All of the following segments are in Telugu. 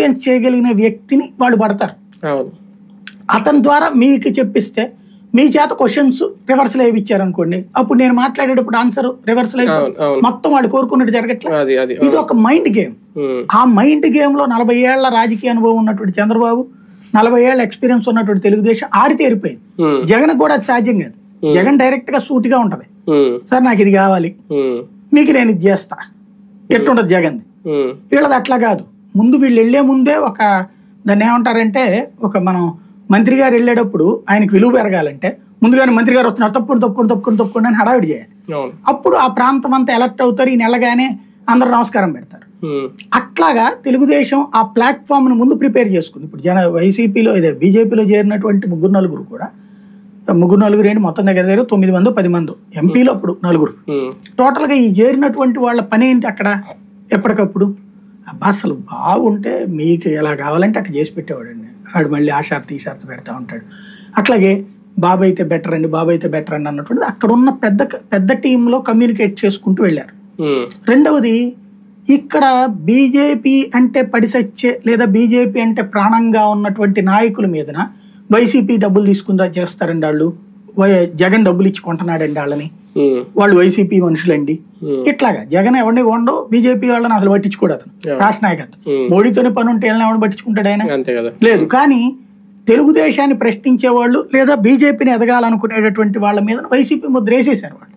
ఇన్ఫ్లుయెన్స్ చేయగలిగిన వ్యక్తిని వాళ్ళు పడతారు. అతని ద్వారా మీకు చెప్పిస్తే మీ చేత క్వశ్చన్స్ రివర్సల్ అయిపోయారు అనుకోండి, అప్పుడు నేను మాట్లాడేటప్పుడు ఆన్సర్ రివర్సల్ అయిపోతుంది, మొత్తం వాళ్ళు కోరుకున్నట్టు జరగట్లేదు. ఇది ఒక మైండ్ గేమ్. ఆ మైండ్ గేమ్ లో 40 ఏళ్ల రాజకీయ అనుభవం ఉన్నటువంటి చంద్రబాబు, 40 ఏళ్ల ఎక్స్పీరియన్స్ ఉన్నటువంటి తెలుగుదేశం ఆడితేరిపోయింది. జగన్ కూడా అది సాధ్యం కాదు. జగన్ డైరెక్ట్ గా సూటిగా ఉంటది, సార్ నాకు ఇది కావాలి, మీకు నేను ఇది చేస్తా, ఎట్టుంటది జగన్. వీళ్ళది అట్లా కాదు. ముందు వీళ్ళు వెళ్లే ముందే ఒక దాన్ని ఏమంటారంటే, ఒక మనం మంత్రి గారు వెళ్ళేటప్పుడు ఆయనకు విలువ పెరగాలంటే ముందుగానే మంత్రి గారు వస్తున్నారు, తప్పుకొని అని హడావిడి చేయాలి. అప్పుడు ఆ ప్రాంతం అంతా ఎలర్ట్ అవుతారు. ఈ నెలగానే అందరూ నమస్కారం పెడతారు. అట్లాగా తెలుగుదేశం ఆ ప్లాట్ఫామ్ ను ముందు ప్రిపేర్ చేసుకుంది. ఇప్పుడు వైసీపీలో ఇదే బీజేపీలో చేరినటువంటి ముగ్గురు నలుగురు ఏంటి మొత్తం దగ్గర 9 మందో 10 మందో, ఎంపీలో అప్పుడు 4. టోటల్ గా ఈ చేరినటువంటి వాళ్ళ పని ఏంటి అక్కడ, ఎప్పటికప్పుడు అబ్బా అసలు బాగుంటే మీకు ఎలా కావాలంటే అట్లా చేసి పెట్టేవాడండి. వాడు మళ్ళీ ఆ షరతు ఈ షరతు పెడతా ఉంటాడు. అట్లాగే బాబు అయితే బెటర్ అండి అన్నటువంటిది అక్కడ ఉన్న పెద్ద టీంలో కమ్యూనికేట్ చేసుకుంటూ వెళ్ళారు. రెండవది, ఇక్కడ బీజేపీ అంటే పడిసచ్చే లేదా బీజేపీ అంటే ప్రాణంగా ఉన్నటువంటి నాయకుల మీదన వైసీపీ డబ్బులు తీసుకుని చేస్తారండి వాళ్ళు, జగన్ డబ్బులు ఇచ్చి కొంటున్నాడండి వాళ్ళని, వాళ్ళు వైసీపీ మనుషులండి. ఇట్లాగా జగన్ ఎవరిని కొండో బీజేపీ వాళ్ళని అసలు పట్టించుకోడు. అతను రాష్ట్ర నాయకత్వం మోడీతోనే పని ఉంటే ఎవరిని పట్టించుకుంటాడు ఆయన? లేదు. కానీ తెలుగుదేశాన్ని ప్రశ్నించే వాళ్ళు లేదా బీజేపీని ఎదగాలనుకునేటటువంటి వాళ్ళ మీద వైసీపీ ముద్ర వేసేసారు వాళ్ళు.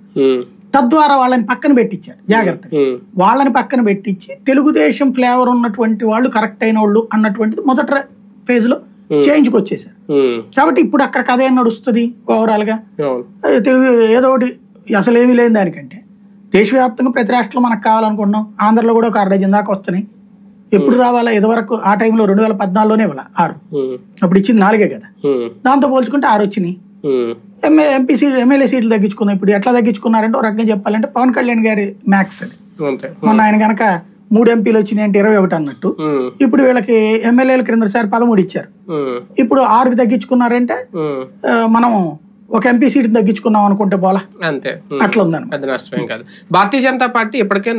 తద్వారా వాళ్ళని పక్కన పెట్టించారు జాగ్రత్తగా. వాళ్ళని పక్కన పెట్టించి తెలుగుదేశం ఫ్లేవర్ ఉన్నటువంటి వాళ్ళు కరెక్ట్ అయిన వాళ్ళు అన్నటువంటిది మొదటి ఫేజ్ లో చేంజ్కి వచ్చేసారు. కాబట్టి ఇప్పుడు అక్కడ కథ ఏం నడుస్తుంది ఓవరాల్ గా, తెలుగు ఏదో ఒకటి అసలు ఏమీ లేని దానికంటే దేశవ్యాప్తంగా ప్రతి రాష్ట్రంలో మనకు కావాలనుకుంటున్నాం. ఆంధ్రలో కూడా ఒక 6 దాకా వస్తున్నాయి. ఎప్పుడు రావాలా? ఇదివరకు ఆ టైంలో 2014లోనే ఇవ్వాల 6, అప్పుడు ఇచ్చింది 4 కదా. దాంతో పోల్చుకుంటే 6 వచ్చినాయి. ఎమ్మెల్యే సీట్లు తగ్గించుకున్నాం. ఇప్పుడు ఎట్లా తగ్గించుకున్నారంటే ఒక రకంగా చెప్పాలంటే పవన్ కళ్యాణ్ గారి మ్యాక్స్ అది. మొన్న ఆయన కనుక 3 ఎంపీలు వచ్చినాయి అంటే 21 అన్నట్టు. ఇప్పుడు వీళ్ళకి ఎమ్మెల్యేలు క్రిందసారి 13 ఇచ్చారు. ఇప్పుడు 6కి తగ్గించుకున్నారంటే మనం ఒక ఎంపీ సీట్ తగ్గించుకున్నాం అనుకుంటే పోలా, అంతే. అట్లా ఉందని. భారతీయ జనతా పార్టీ ఇప్పటికే